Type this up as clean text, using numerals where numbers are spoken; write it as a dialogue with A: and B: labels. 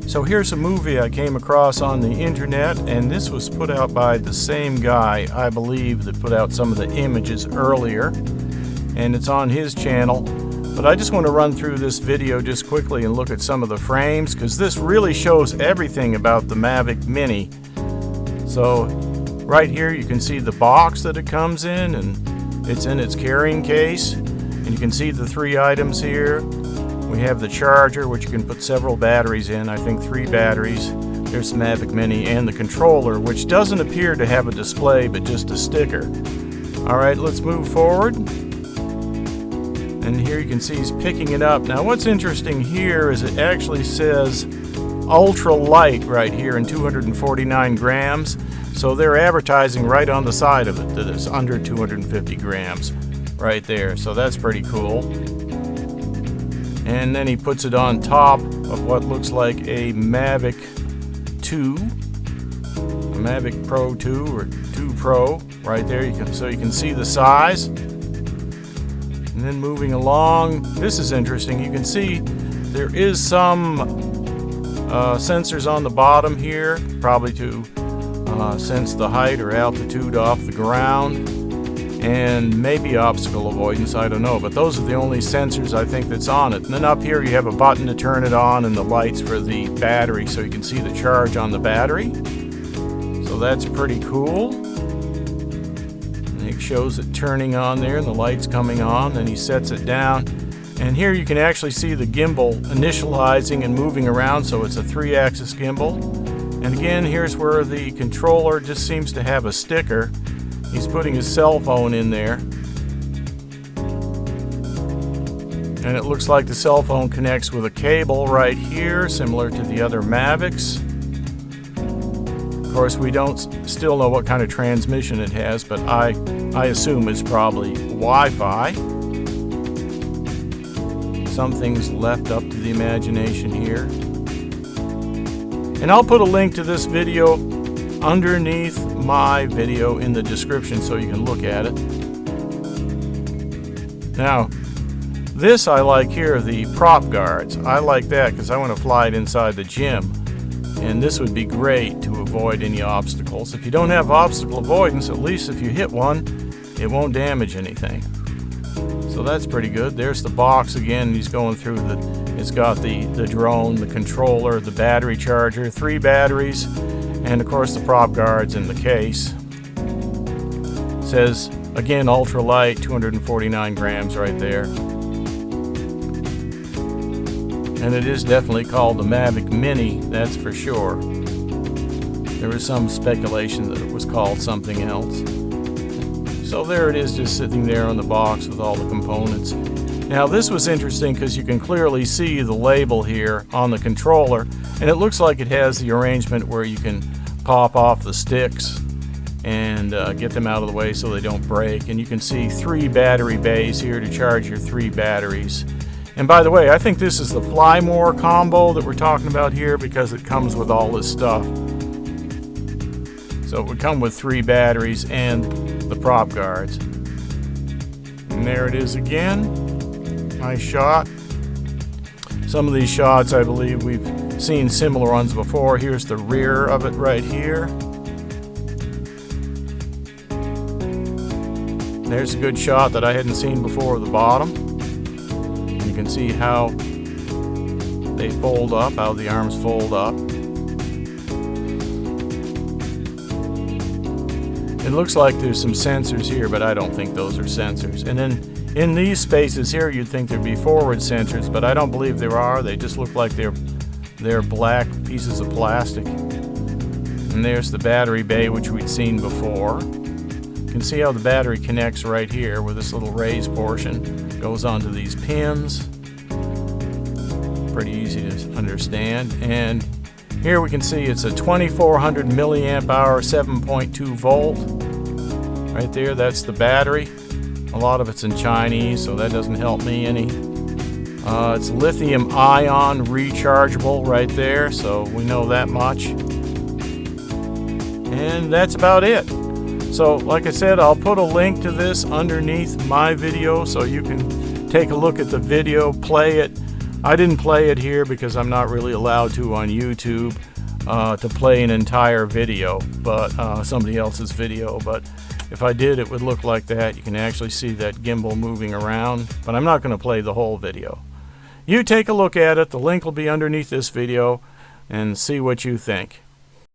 A: So here's a movie I came across on the internet, and this was put out by the same guy, I believe, that put out some of the images earlier, and it's on his channel. But I just want to run through this video just quickly and look at some of the frames, because this really shows everything about the Mavic Mini. So right here you can see the box that it comes in, and it's in its carrying case, and you can see the 3 items here. We have the charger, which you can put several batteries in, I think 3 batteries. There's the Mavic Mini, and the controller, which doesn't appear to have a display but just a sticker. Alright, let's move forward. And here you can see he's picking it up. Now what's interesting here is it actually says ultra light right here in 249 grams. So they're advertising right on the side of it that it's under 250 grams right there. So that's pretty cool. And then he puts it on top of what looks like a Mavic 2, a Mavic Pro 2 or 2 Pro right there. So you can see the size. And then moving along, this is interesting. You can see there is some sensors on the bottom here, probably to sense the height or altitude off the ground. And maybe obstacle avoidance, I don't know, but those are the only sensors I think that's on it. And then up here you have a button to turn it on and the lights for the battery, so you can see the charge on the battery. So that's pretty cool. And it shows it turning on there and the lights coming on, and he sets it down. And here you can actually see the gimbal initializing and moving around, so it's a 3-axis gimbal. And again, here's where the controller just seems to have a sticker. He's putting his cell phone in there, and it looks like the cell phone connects with a cable right here, similar to the other Mavics. Of course, we don't still know what kind of transmission it has, but I assume it's probably Wi-Fi. Some things left up to the imagination here. And I'll put a link to this video underneath my video in the description so you can look at it. Now, this I like here, the prop guards. I like that because I want to fly it inside the gym, and this would be great to avoid any obstacles. If you don't have obstacle avoidance, at least if you hit one, it won't damage anything. So that's pretty good. There's the box again. He's going through it's got the drone, the controller, the battery charger, 3 batteries, and of course the prop guards in the case. It says again ultralight, 249 grams right there. And it is definitely called the Mavic Mini, that's for sure. There was some speculation that it was called something else. So there it is, just sitting there on the box with all the components. Now this was interesting because you can clearly see the label here on the controller, and it looks like it has the arrangement where you can pop off the sticks and get them out of the way so they don't break. And you can see 3 battery bays here to charge your 3 batteries. And by the way, I think this is the Fly More combo that we're talking about here because it comes with all this stuff. So it would come with 3 batteries and the prop guards. And there it is again. Nice shot. Some of these shots I believe we've seen similar ones before. Here's the rear of it right here. There's a good shot that I hadn't seen before of the bottom. You can see how they fold up, how the arms fold up. It looks like there's some sensors here, but I don't think those are sensors. And then in these spaces here, you'd think there'd be forward sensors, but I don't believe there are. They just look like they're black pieces of plastic. And there's the battery bay, which we'd seen before. You can see how the battery connects right here, where this little raised portion goes onto these pins. Pretty easy to understand. And here we can see it's a 2400 milliamp hour, 7.2 volt. Right there, that's the battery. A lot of it's in Chinese, so that doesn't help me any. It's lithium ion rechargeable right there, so we know that much. And that's about it. So like I said, I'll put a link to this underneath my video so you can take a look at the video, play it, I didn't play it here because I'm not really allowed to on YouTube to play an entire video, but somebody else's video. But if I did, it would look like that. You can actually see that gimbal moving around, but I'm not going to play the whole video. You take a look at it. The link will be underneath this video, and see what you think.